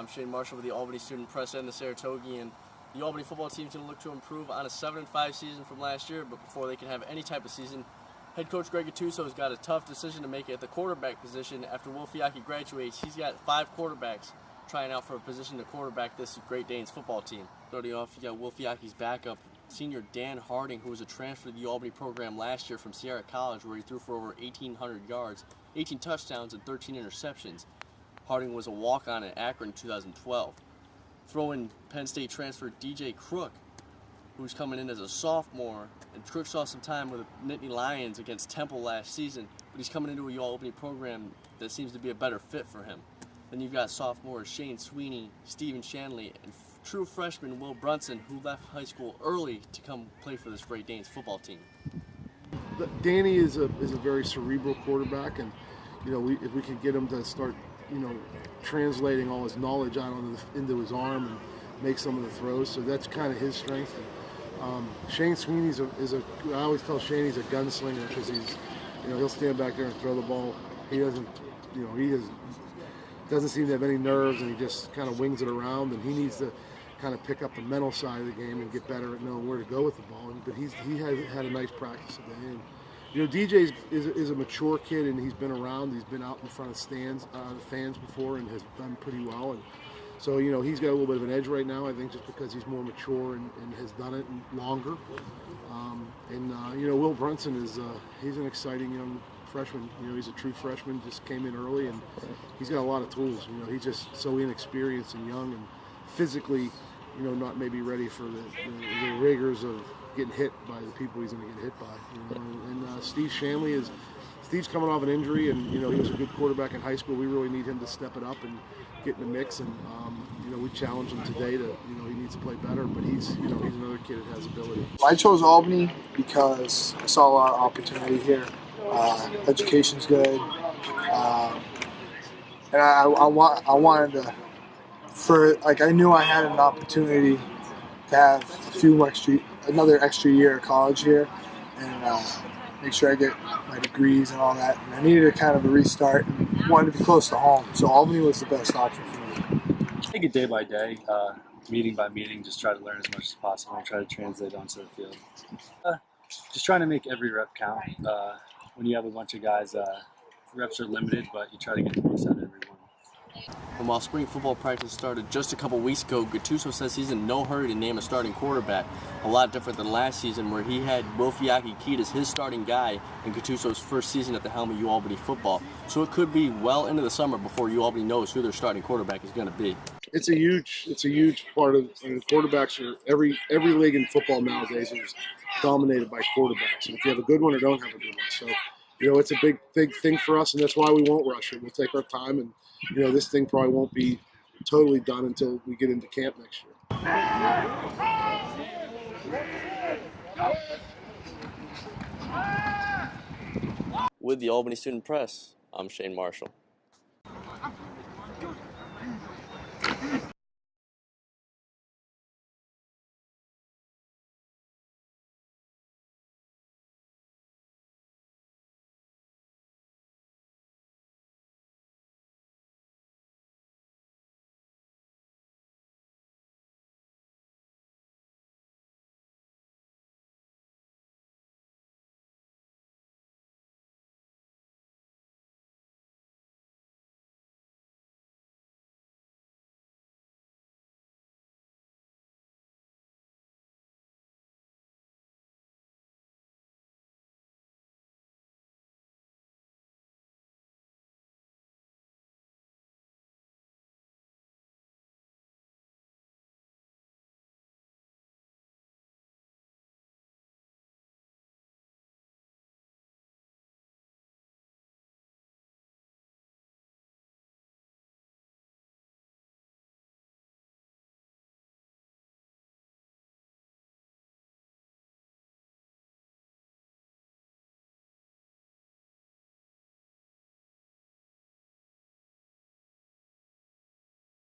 I'm Shane Marshall with the Albany Student Press and the Saratogian. The Albany football team is going to look to improve on a 7-5 season from last year, but before they can have any type of season, head coach Greg Gattuso has got a tough decision to make at the quarterback position. After Wolfiaki graduates, he's got 5 quarterbacks trying out for a position to quarterback this Great Danes football team. Starting off, you got Wolfiaki's backup, senior Dan Harding, who was a transfer to the Albany program last year from Sierra College, where he threw for over 1,800 yards, 18 touchdowns, and 13 interceptions. Harding was a walk-on at Akron in 2012. Throw-in Penn State transfer DJ Crook, who's coming in as a sophomore, and Crook saw some time with the Nittany Lions against Temple last season, but he's coming into a UAlbany program that seems to be a better fit for him. Then you've got sophomores Shane Sweeney, Steven Shanley, and true freshman Will Brunson, who left high school early to come play for this Great Danes football team. Danny is a very cerebral quarterback, and if we could get him to start translating all his knowledge out into his arm and make some of the throws, so that's kind of his strength. Shane Sweeney I always tell Shane he's a gunslinger because he'll stand back there and throw the ball. He doesn't seem to have any nerves, and he just kind of wings it around, and he needs to kind of pick up the mental side of the game and get better at knowing where to go with the ball. But he has had a nice practice today. And DJ is a mature kid, and he's been around. He's been out in front of the fans before, and has done pretty well. And so he's got a little bit of an edge right now, I think, just because he's more mature and has done it longer. Will Brunson he's an exciting young freshman. He's a true freshman, just came in early, and he's got a lot of tools. He's just so inexperienced and young, and physically, not maybe ready for the rigors of getting hit by the people he's going to get hit by. And Steve Shanley Steve's coming off an injury, and he was a good quarterback in high school. We really need him to step it up and get in the mix. And we challenged him today to he needs to play better, but he's another kid that has ability. I chose Albany because I saw a lot of opportunity here. Education's good, and I wanted to. I knew I had an opportunity to have another extra year of college here, and make sure I get my degrees and all that. And I needed a kind of a restart and wanted to be close to home, so Albany was the best option for me. Take it day by day, meeting by meeting, just try to learn as much as possible and try to translate onto the field. Just trying to make every rep count. When you have a bunch of guys, reps are limited, but you try to get the most out of everyone. And while spring football practice started just a couple weeks ago, Gattuso says he's in no hurry to name a starting quarterback. A lot different than last season, where he had Wolfiaki keyed as his starting guy in Gattuso's first season at the helm of UAlbany football. So it could be well into the summer before UAlbany knows who their starting quarterback is going to be. It's a huge part of quarterbacks. Every league in football nowadays is dominated by quarterbacks. And if you have a good one or don't have a good one, so it's a big thing for us, and that's why we won't rush it. We'll take our time, and this thing probably won't be totally done until we get into camp next year. With the Albany Student Press, I'm Shane Marshall.